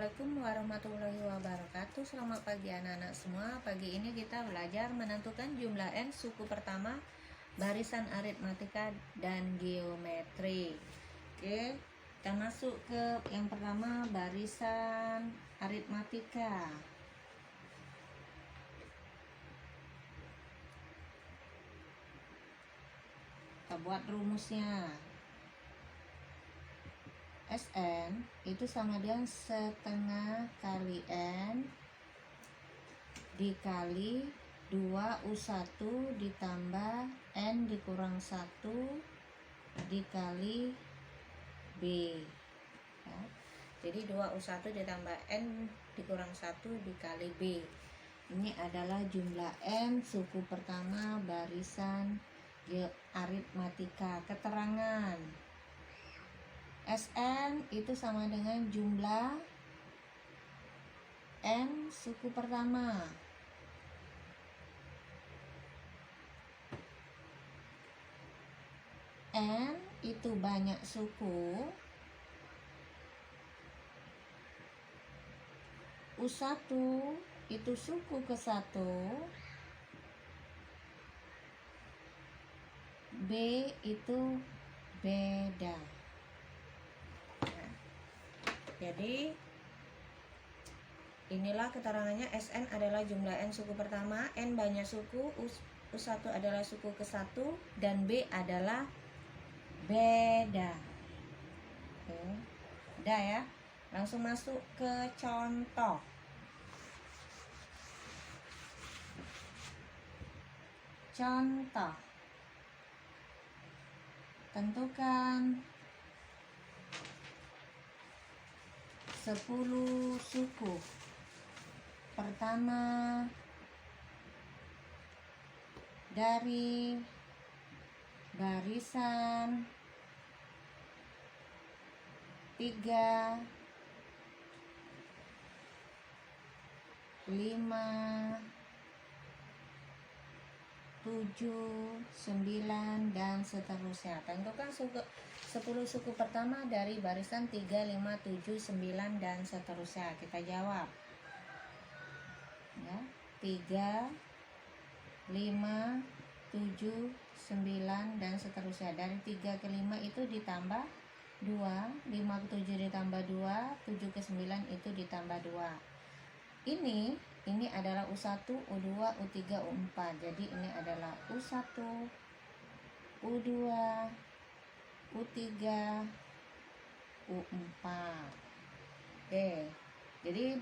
Assalamualaikum warahmatullahi wabarakatuh. Selamat pagi anak-anak semua. Pagi ini kita belajar menentukan jumlah n suku pertama, barisan aritmatika dan geometri. Oke, kita masuk ke yang pertama, barisan aritmatika. Kita buat rumusnya. Sn itu sama dengan setengah kali n dikali 2U1 ditambah n dikurang 1 dikali B ya. Jadi 2U1 ditambah n dikurang 1 dikali B. Ini adalah jumlah n suku pertama barisan aritmatika. Keterangan Sn itu sama dengan jumlah n suku pertama. N itu banyak suku. U1 itu suku ke-1. B itu beda. Jadi inilah keterangannya. Sn adalah jumlah n suku pertama, n banyak suku, U1 adalah suku ke-1, dan B adalah beda. Oke. Udah ya. Langsung masuk ke contoh. Contoh. Tentukan 10 suku pertama dari barisan 3, 5, 7, 9 dan seterusnya. Tentukan 10 suku pertama dari barisan 3, 5, 7, 9 dan seterusnya. Kita jawab ya. 3, 5, 7, 9 dan seterusnya. Dari 3 ke 5 itu ditambah 2, 5 ke 7 ditambah 2, 7 ke 9 itu ditambah 2. Ini adalah U1, U2, U3, U4. Jadi ini adalah U1, U2, U3, U4. Oke. Jadi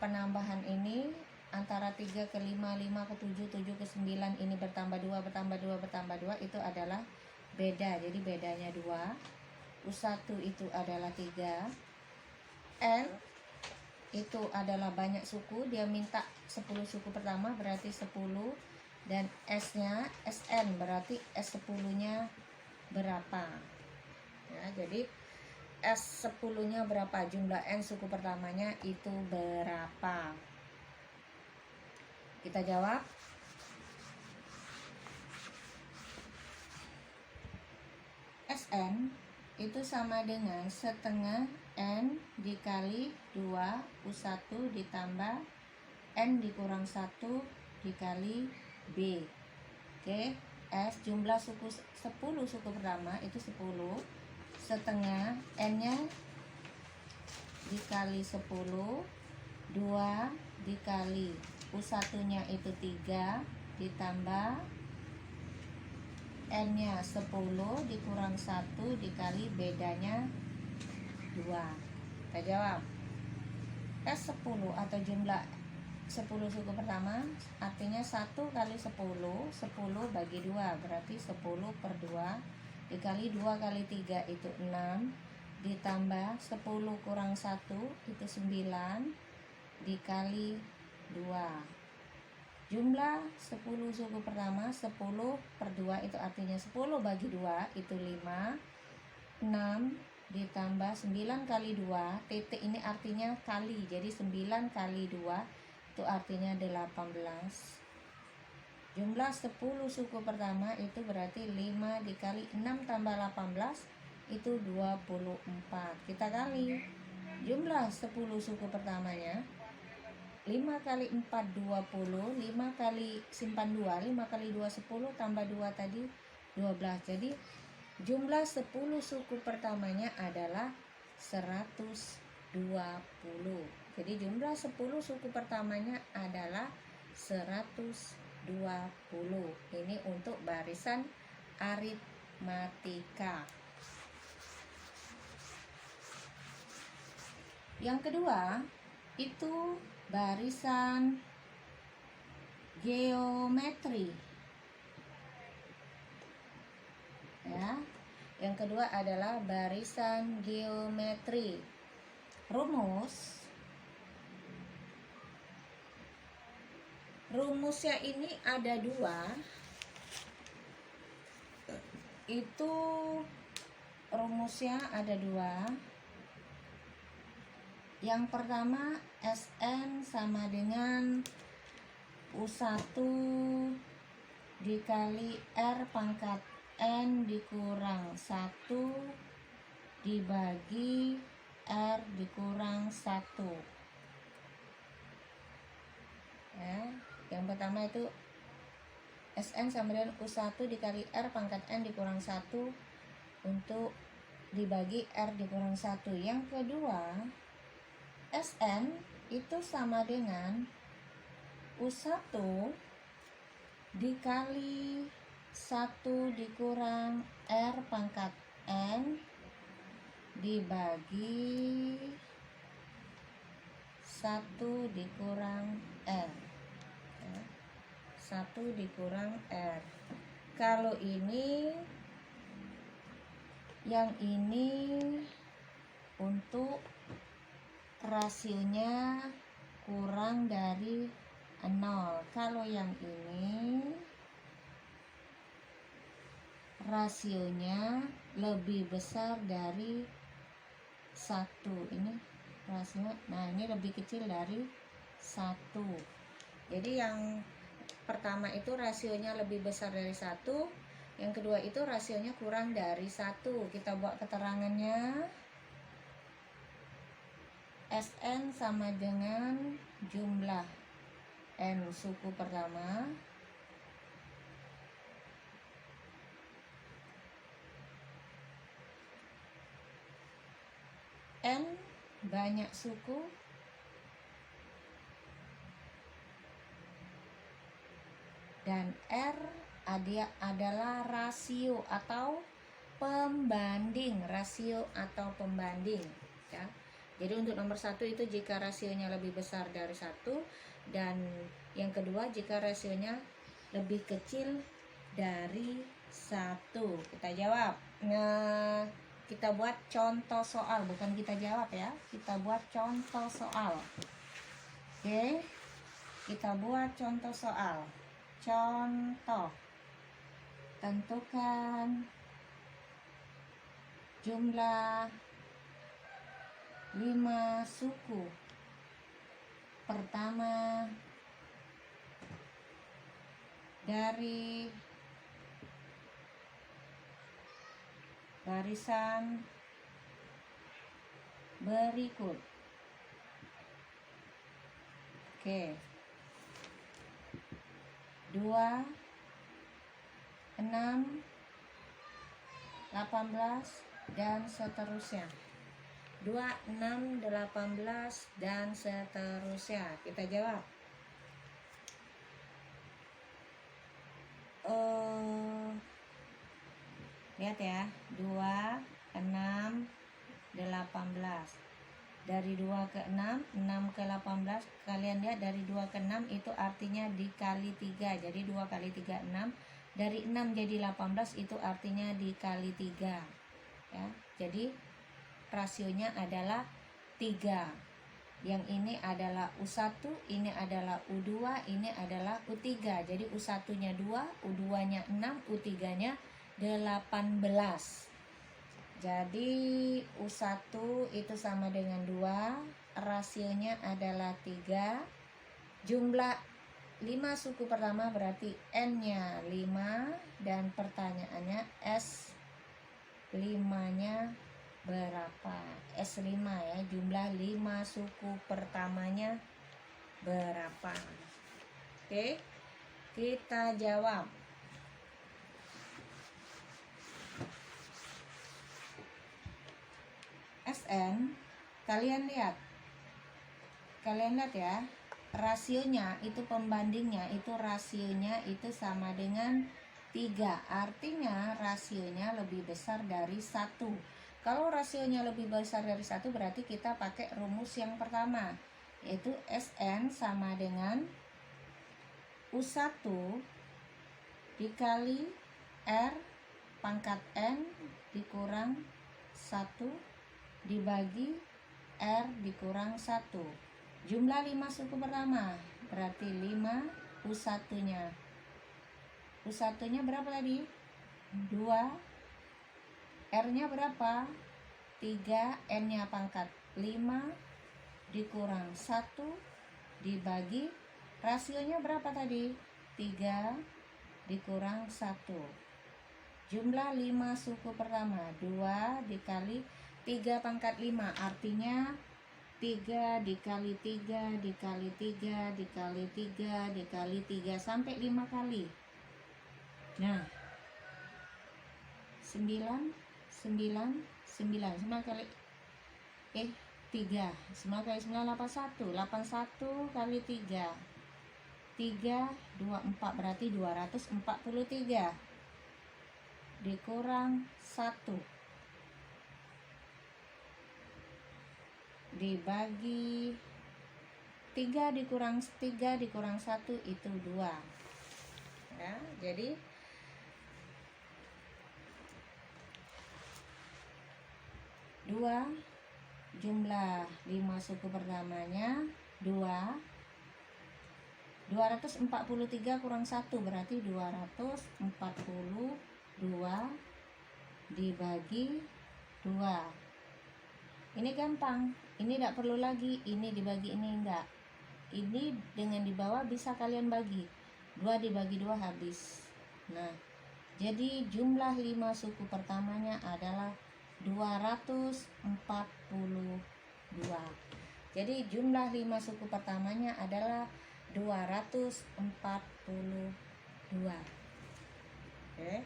penambahan ini antara 3 ke 5, 5 ke 7, 7 ke 9 ini bertambah 2, bertambah 2, bertambah 2 itu adalah beda. Jadi bedanya 2. U1 itu adalah 3. N itu adalah banyak suku, dia minta 10 suku pertama berarti 10, dan S-nya Sn berarti S10-nya berapa ya. Jadi S10-nya berapa, jumlah n suku pertamanya itu berapa. Kita jawab. Sn itu sama dengan setengah n dikali 2U1 ditambah n dikurang 1 dikali B. Oke, S jumlah suku 10 suku pertama itu 10, setengah n-nya dikali 10, 2 dikali U1-nya itu 3 ditambah n-nya 10 dikurang 1 dikali bedanya 2. Kita jawab. S10 atau jumlah 10 suku pertama artinya 1 kali 10, 10 bagi 2 berarti 10 per 2 dikali 2 kali 3 itu 6 ditambah 10 kurang 1 itu 9 dikali 2. Jumlah 10 suku pertama 10 per 2 itu artinya 10 bagi 2 itu 5. 6 ditambah 9 kali 2, titik ini artinya kali, jadi 9 kali 2 itu artinya 18. Jumlah 10 suku pertama itu berarti 5 dikali 6 tambah 18 itu 24. Kita kali Jumlah 10 suku pertamanya 5 kali 4 20, 5 kali simpan 2, 5 kali 2 10, tambah 2 tadi 12. Jadi jumlah 10 suku pertamanya adalah 120. Jadi jumlah 10 suku pertamanya adalah 120. Ini untuk barisan aritmatika. Yang kedua itu barisan geometri. Ya. Yang kedua adalah barisan geometri. Rumusnya ini ada dua. Itu rumusnya ada dua. Yang pertama Sn sama dengan U1 dikali R pangkat N dikurang 1 dibagi R dikurang 1. Ya, yang pertama itu Sn sama dengan U1 dikali R pangkat N dikurang 1 untuk dibagi R dikurang 1. Yang kedua Sn itu sama dengan U1 dikali 1 dikurang R pangkat N dibagi 1 dikurang R. 1 dikurang R. Kalau ini, yang ini untuk rasionya kurang dari 0. Kalau yang ini rasionya lebih besar dari 1. Ini rasionya, nah ini lebih kecil dari 1. Jadi yang pertama itu rasionya lebih besar dari 1, yang kedua itu rasionya kurang dari 1. Kita buat keterangannya. Sn sama dengan jumlah N suku pertama N banyak suku dan R adalah rasio atau pembanding, ya. Jadi untuk nomor 1 itu jika rasionya lebih besar dari 1, dan yang kedua jika rasionya lebih kecil dari 1. Kita jawab. Nah, kita buat contoh soal, bukan kita jawab ya. Kita buat contoh soal. Oke. Kita buat contoh soal. Contoh. Tentukan jumlah 5 suku pertama dari barisan berikut. Oke. 2, 6, 18 dan seterusnya. 2, 6, 18 dan seterusnya. Kita jawab. Lihat ya, 2, 6, 18. Dari 2 ke 6, 6 ke 18. Kalian lihat dari 2 ke 6 itu artinya dikali 3. Jadi 2 kali 3, 6. Dari 6 jadi 18 itu artinya dikali 3. Ya, jadi rasionya adalah 3. Yang ini adalah U1, ini adalah U2, ini adalah U3. Jadi U1-nya 2, U2-nya 6, U3-nya 18. Jadi U1 itu sama dengan 2, rasionya adalah 3. Jumlah 5 suku pertama berarti N-nya 5, dan pertanyaannya S 5-nya berapa? S5 ya, jumlah 5 suku pertamanya berapa? Oke, kita jawab. SN, kalian lihat ya, rasionya itu, pembandingnya itu, rasionya itu sama dengan 3, artinya rasionya lebih besar dari 1. Kalau rasionya lebih besar dari 1 berarti kita pakai rumus yang pertama, yaitu SN sama dengan U1 dikali R pangkat N dikurang 1 dibagi R dikurang 1. Jumlah 5 suku pertama berarti 5 U1 nya. U1 nya berapa tadi? 2. R nya berapa? 3. N nya pangkat 5 dikurang 1 dibagi rasionya berapa tadi? 3 dikurang 1. Jumlah 5 suku pertama 2 dikali 3 pangkat 5, artinya 3 dikali 3 dikali 3 dikali 3 dikali 3 sampai 5 kali. Nah, 9 kali 3, 9 kali 9 81, 81 kali 3 24, berarti 243 dikurang 1 dibagi 3 dikurang 1 itu 2 ya. Jadi jumlah 5 suku pertamanya 243 kurang 1 berarti 242 dibagi 2. Ini gampang, ini tidak perlu lagi ini dibagi ini, enggak. Ini dengan di bawah bisa kalian bagi 2 dibagi 2 habis. Nah, jadi jumlah 5 suku pertamanya adalah 242. Jadi jumlah 5 suku pertamanya adalah 242. Oke.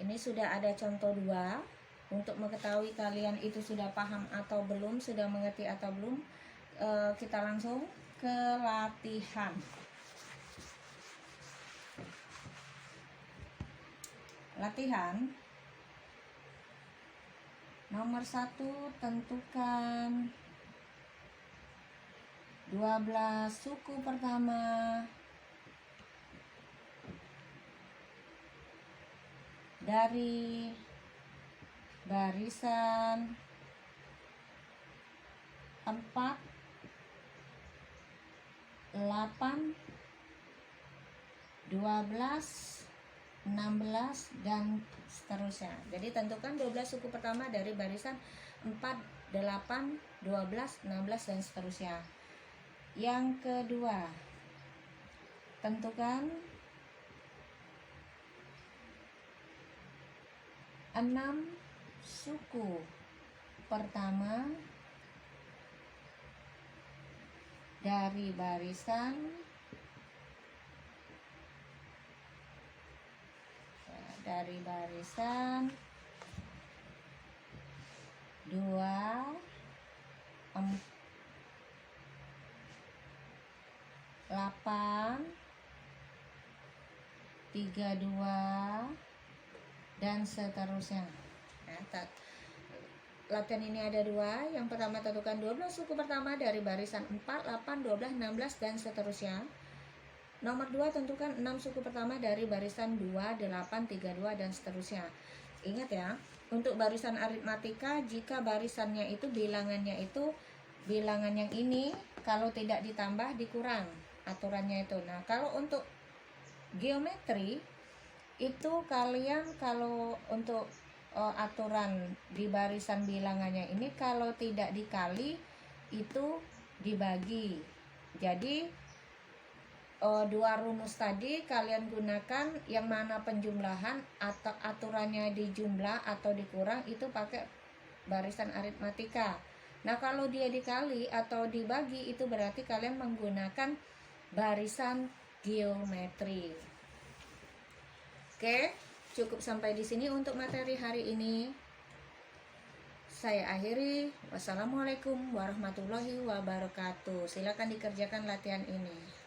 Ini sudah ada contoh 2. Untuk mengetahui kalian itu sudah paham atau belum, sudah mengerti atau belum, kita langsung ke latihan. Latihan nomor 1, tentukan 12 suku pertama dari barisan 4, 8, 12, 16 dan seterusnya. Jadi tentukan 12 suku pertama dari barisan 4, 8, 12, 16 dan seterusnya. Yang kedua, tentukan 6 suku pertama dari barisan 2, 8, 32 dan seterusnya. Nah, latihan ini ada 2. Yang pertama, tentukan 12 suku pertama dari barisan 4, 8, 12, 16 dan seterusnya. Nomor 2, tentukan 6 suku pertama dari barisan 2, 8, 32 dan seterusnya. Ingat ya, untuk barisan aritmatika, jika barisannya itu bilangannya itu bilangan yang ini, kalau tidak ditambah dikurang aturannya itu. Nah, kalau untuk geometri itu kalian kalau untuk aturan di barisan bilangannya ini, kalau tidak dikali itu dibagi. Jadi dua rumus tadi kalian gunakan yang mana penjumlahan atau aturannya dijumlah atau dikurang itu pakai barisan aritmatika. Nah kalau dia dikali atau dibagi itu berarti kalian menggunakan barisan geometri. Oke, cukup sampai di sini untuk materi hari ini. Saya akhiri. Wassalamualaikum warahmatullahi wabarakatuh. Silakan dikerjakan latihan ini.